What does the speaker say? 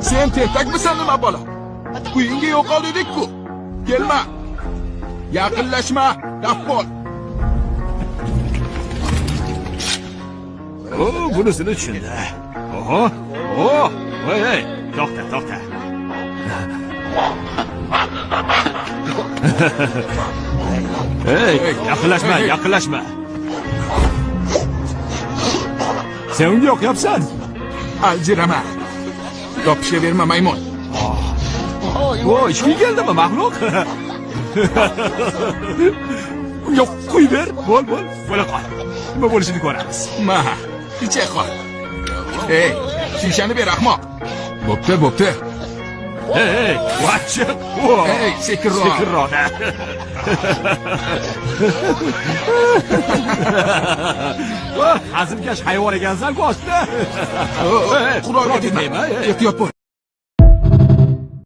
Sen tentakmisan nima bola? Uyingga yo'qol dedik-ku. Kelma. Yaqinlashma, dafqol. Bunisini tushunda. Oho. Hey, to'xta. Hey, yaqinlashma. Sen unga yoqyapsan. Aljirama. Yopishga berma maymun. Ishga keldimi maxluq? Yo'q, qo'y ber. Bo'l. Bo'la qol. Nima bo'lishini ko'ramiz. Icha qol. Ey, shishani ber ahmoq. Bo'pti. Hey, vachchiq. Ey, sekinroq. Hazilkash hayvon ekansan, go'shda. Qurolga tegma. Ehtiyot bo'l.